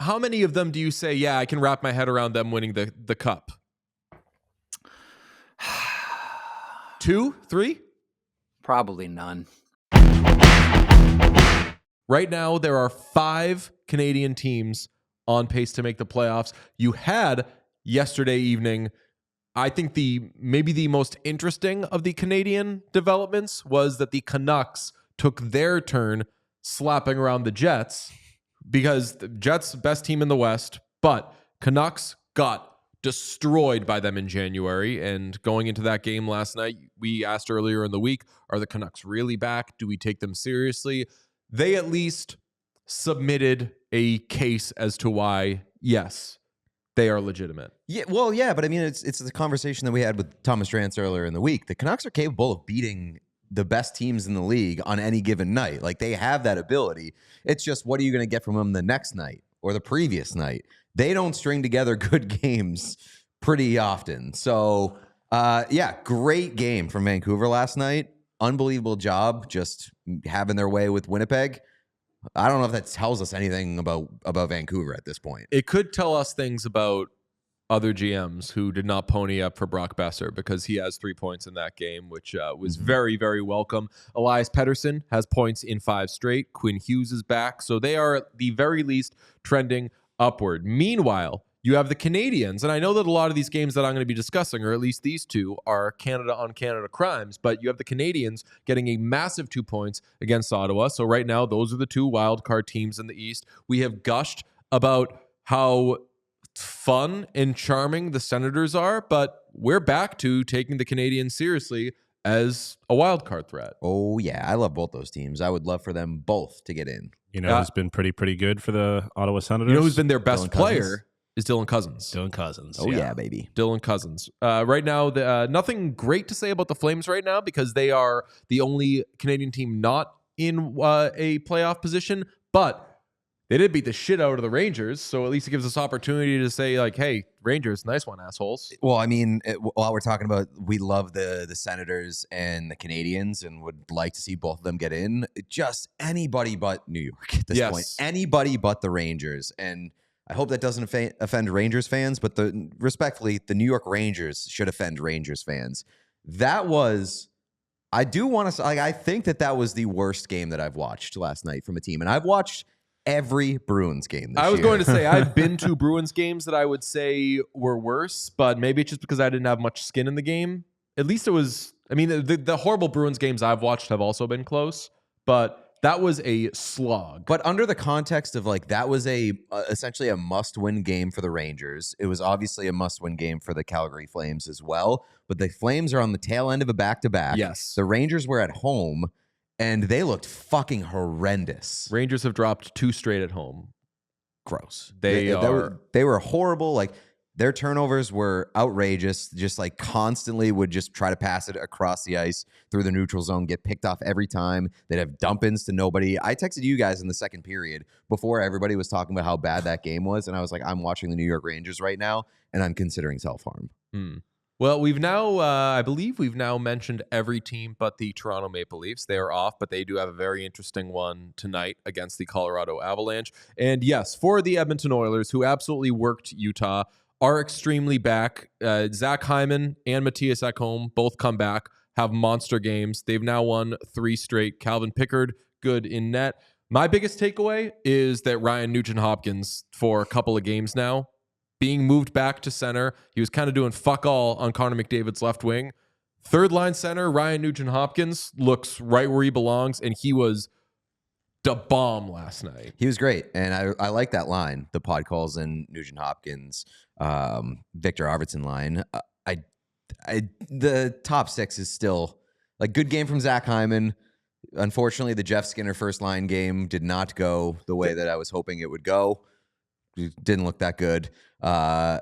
how many of them do you say, yeah, I can wrap my head around them winning the cup? 2, 3? Probably none. Right now, there are 5 Canadian teams on pace to make the playoffs. You had yesterday evening, I think maybe the most interesting of the Canadian developments was that the Canucks took their turn slapping around the Jets, because the Jets, best team in the West, but Canucks got destroyed by them in January. And going into that game last night, we asked earlier in the week, are the Canucks really back? Do we take them seriously? They at least submitted a case as to why, yes, they are legitimate. Yeah, well, yeah, but I mean, it's the conversation that we had with Thomas Drance earlier in the week. The Canucks are capable of beating the best teams in the league on any given night. Like, they have that ability. It's just, what are you going to get from them the next night or the previous night? They don't string together good games pretty often. So, yeah, great game from Vancouver last night. Unbelievable job just having their way with Winnipeg. I don't know if that tells us anything about Vancouver at this point. It could tell us things about other GMs who did not pony up for Brock Besser, because he has 3 points in that game, which was very, very welcome. Elias Pettersson has points in 5 straight. Quinn Hughes is back. So they are at the very least trending upward. Meanwhile, you have the Canadiens, and I know that a lot of these games that I'm going to be discussing, or at least these two, are Canada on Canada crimes, but you have the Canadiens getting a massive 2 points against Ottawa. So right now, those are the 2 wild card teams in the East. We have gushed about how fun and charming the Senators are, but we're back to taking the Canadiens seriously as a wild card threat. Oh, yeah. I love both those teams. I would love for them both to get in. You know who's been pretty good for the Ottawa Senators? You know who's been their best Dylan player? Cousins. Is Dylan Cousins. Dylan Cousins. Oh, yeah, baby. Dylan Cousins. Right now, nothing great to say about the Flames right now, because they are the only Canadian team not in a playoff position, but they did beat the shit out of the Rangers, so at least it gives us opportunity to say, like, hey, Rangers, nice one, assholes. Well, I mean, while we're talking about, we love the Senators and the Canadiens and would like to see both of them get in, just anybody but New York at this point. Anybody but the Rangers. And I hope that doesn't offend Rangers fans, but respectfully, the New York Rangers should offend Rangers fans. That was, I do want to, like, I think that was the worst game that I've watched last night from a team. And I've watched every Bruins game this year. I was going to say, I've been to Bruins games that I would say were worse, but maybe it's just because I didn't have much skin in the game. At least it was, I mean, the horrible Bruins games I've watched have also been close, but that was a slog. But under the context of, like, that was essentially a must-win game for the Rangers. It was obviously a must-win game for the Calgary Flames as well. But the Flames are on the tail end of a back-to-back. Yes. The Rangers were at home, and they looked fucking horrendous. Rangers have dropped 2 straight at home. Gross. They were horrible. Like, their turnovers were outrageous. Just, like, constantly would just try to pass it across the ice through the neutral zone, get picked off every time. They'd have dump-ins to nobody. I texted you guys in the second period before everybody was talking about how bad that game was, and I was like, I'm watching the New York Rangers right now, and I'm considering self-harm. Well, we've now, I believe we've now mentioned every team but the Toronto Maple Leafs. They are off, but they do have a very interesting one tonight against the Colorado Avalanche. And yes, for the Edmonton Oilers, who absolutely worked Utah, are extremely back. Zach Hyman and Matthias Ekholm both come back, have monster games. They've now won 3 straight. Calvin Pickard, good in net. My biggest takeaway is that Ryan Nugent-Hopkins, for a couple of games now, being moved back to center. He was kind of doing fuck all on Connor McDavid's left wing. Third line center, Ryan Nugent-Hopkins, looks right where he belongs, and he was the bomb last night. He was great, and I like that line, the pod calls in Nugent-Hopkins, Victor Arvidsson line. The top 6 is still, like, good game from Zach Hyman. Unfortunately, the Jeff Skinner first line game did not go the way that I was hoping it would go. It didn't look that good. I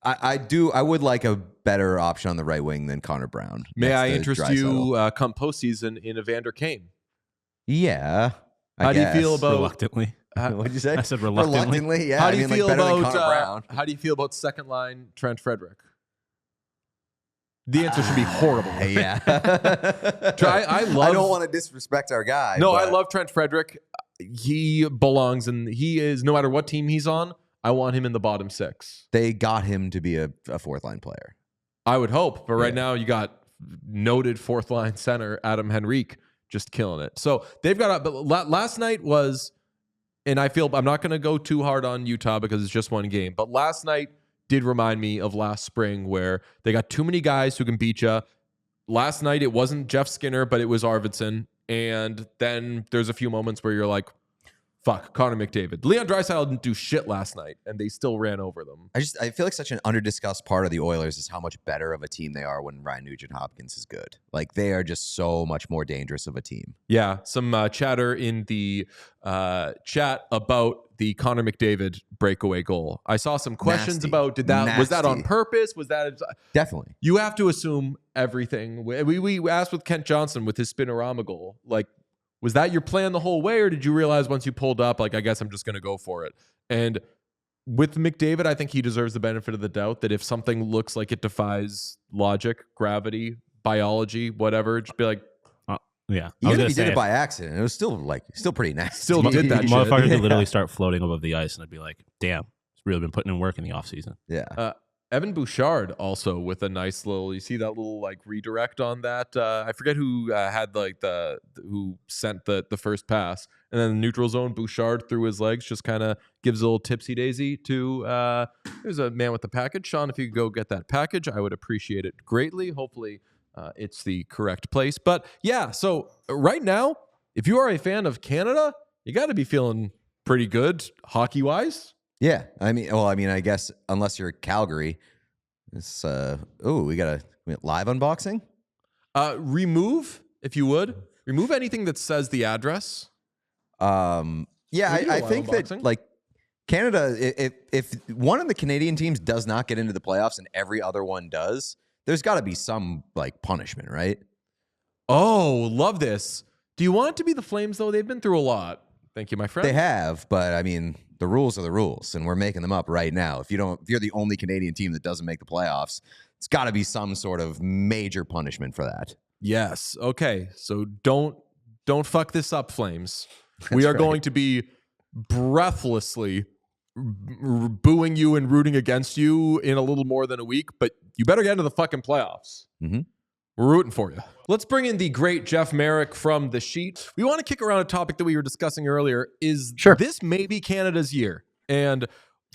would like a better option on the right wing than Connor Brown. May I interest you come postseason in Evander Kane? Yeah. How do you feel about reluctantly? What'd you say? I said reluctantly. Yeah. How do you feel about Connor Brown? how do you feel about second line Trent Frederick? The answer should be horrible. Yeah. I don't want to disrespect our guy. No, but I love Trent Frederick. he belongs he is, no matter what team he's on, I want him in the bottom 6. They got him to be a fourth line player. I would hope. But right now you got noted fourth line center Adam Henrique just killing it. So they've got, but last night was, and I feel I'm not going to go too hard on Utah because it's just one game, but last night did remind me of last spring where they got too many guys who can beat you. Last night it wasn't Jeff Skinner, but it was Arvidsson. And then there's a few moments where you're like, fuck, Connor McDavid. Leon Draisaitl didn't do shit last night, and they still ran over them. I feel like such an underdiscussed part of the Oilers is how much better of a team they are when Ryan Nugent-Hopkins is good. Like, they are just so much more dangerous of a team. Yeah, some chatter in the chat about the Connor McDavid breakaway goal. I saw some questions about was that on purpose? Was that definitely? You have to assume everything. We asked with Kent Johnson with his spinorama goal, like, was that your plan the whole way, or did you realize once you pulled up, like, I guess I'm just going to go for it? And with McDavid, I think he deserves the benefit of the doubt that if something looks like it defies logic, gravity, biology, whatever, just be like, yeah. Even if he did it by accident, it was still pretty nasty. Still did that shit. Motherfucker could literally start floating above the ice, and I'd be like, damn, he's really been putting in work in the offseason. Yeah. Evan Bouchard also with a nice little, you see that little like redirect on that. I forget who had like who sent the first pass, and then the neutral zone. Bouchard through his legs just kind of gives a little tipsy daisy to. There's a man with the package, Sean. If you could go get that package, I would appreciate it greatly. Hopefully, it's the correct place. But yeah, so right now, if you are a fan of Canada, you got to be feeling pretty good hockey wise. Yeah, I mean, I guess unless you're Calgary, it's we got a live unboxing. Remove, if you would, remove anything that says the address. I think that like Canada, if one of the Canadian teams does not get into the playoffs and every other one does, there's got to be some like punishment, right? Oh, love this. Do you want it to be the Flames though? They've been through a lot. Thank you, my friend. They have, but I mean, the rules are the rules, and we're making them up right now. If you're the only Canadian team that doesn't make the playoffs, it's got to be some sort of major punishment for that. Yes. Okay. So don't fuck this up, Flames. We are going to be breathlessly booing you and rooting against you in a little more than a week, but you better get into the fucking playoffs. Mm-hmm. We're rooting for you. Let's bring in the great Jeff Marek from The Sheet. We want to kick around a topic that we were discussing earlier. Is this maybe Canada's year? And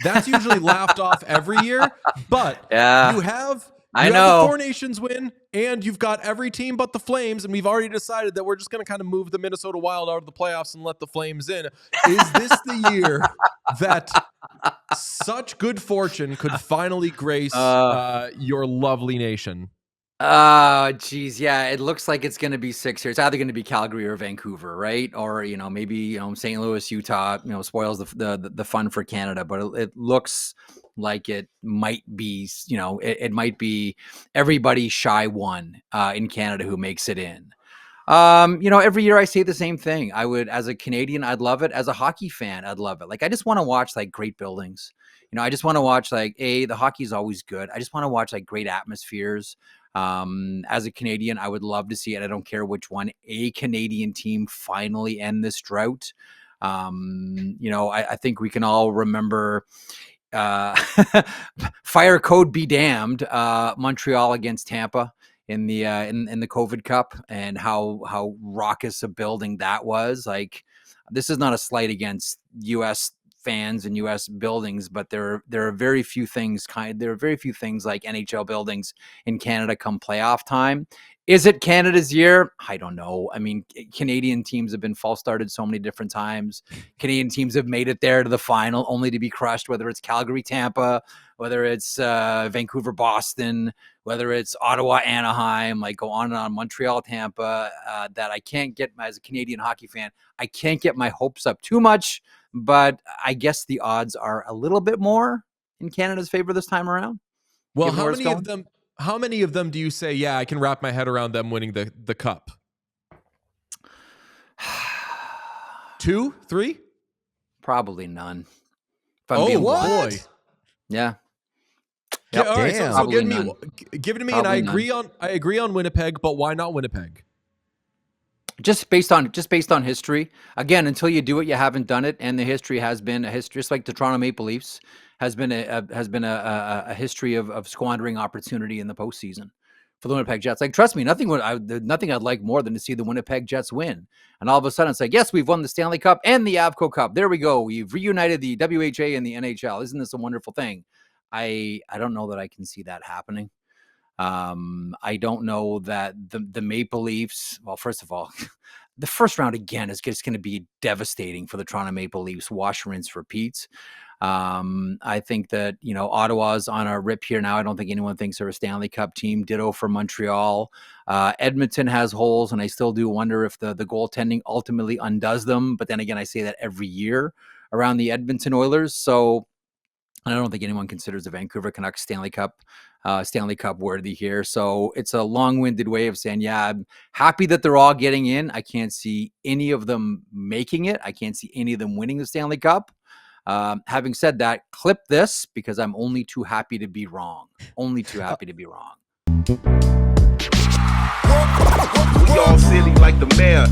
that's usually laughed off every year. But you have the Four Nations win, and you've got every team but the Flames, and we've already decided that we're just going to kind of move the Minnesota Wild out of the playoffs and let the Flames in. Is this the year that such good fortune could finally grace your lovely nation? Oh, geez. Yeah, it looks like it's going to be 6 years. It's either going to be Calgary or Vancouver, right? Or, maybe, St. Louis, Utah, spoils the fun for Canada. But it looks like it might be, it might be everybody shy one in Canada who makes it in. Every year I say the same thing. I would, as a Canadian, I'd love it. As a hockey fan, I'd love it. Like, I just want to watch like great buildings. I just want to watch like, the hockey is always good. I just want to watch like great atmospheres. As a Canadian, I would love to see it. I don't care which one, a Canadian team finally end this drought. I think we can all remember, fire code be damned, Montreal against Tampa in the COVID Cup, and how raucous a building that was. Like, this is not a slight against U.S. fans and U.S. buildings, but there are very few things like NHL buildings in Canada come playoff time. Is it Canada's year? I don't know. I mean, Canadian teams have been false started so many different times. Canadian teams have made it there to the final only to be crushed, whether it's Calgary, Tampa, whether it's Vancouver, Boston, whether it's Ottawa, Anaheim, like go on and on, Montreal, Tampa, that I can't get, as a Canadian hockey fan, I can't get my hopes up too much, but I guess the odds are a little bit more in Canada's favor this time around. Well, how many of them do you say, yeah, I can wrap my head around them winning the cup? 2, 3? Probably none. If I'm being boy. Yeah. Yep. All right, so give it to me, Probably and I agree on Winnipeg, but why not Winnipeg? Just based on history. Again, until you do it, you haven't done it, and the history has been a history, just like the Toronto Maple Leafs has been a history of squandering opportunity in the postseason for the Winnipeg Jets. Like, trust me, nothing I'd like more than to see the Winnipeg Jets win. And all of a sudden, it's like, yes, we've won the Stanley Cup and the Avco Cup. There we go. We've reunited the WHA and the NHL. Isn't this a wonderful thing? I don't know that I can see that happening. I don't know that the Maple Leafs, well, first of all, the first round again is just going to be devastating for the Toronto Maple Leafs. Wash, rinse, repeat. I think that, Ottawa's on a rip here now. I don't think anyone thinks they're a Stanley Cup team. Ditto for Montreal. Edmonton has holes, and I still do wonder if the goaltending ultimately undoes them. But then again, I say that every year around the Edmonton Oilers. So I don't think anyone considers the Vancouver Canucks Stanley Cup worthy here. So it's a long-winded way of saying, yeah, I'm happy that they're all getting in. I can't see any of them making it. I can't see any of them winning the Stanley Cup. Having said that, clip this because I'm only too happy to be wrong. Only too happy to be wrong. We all silly like the mayor.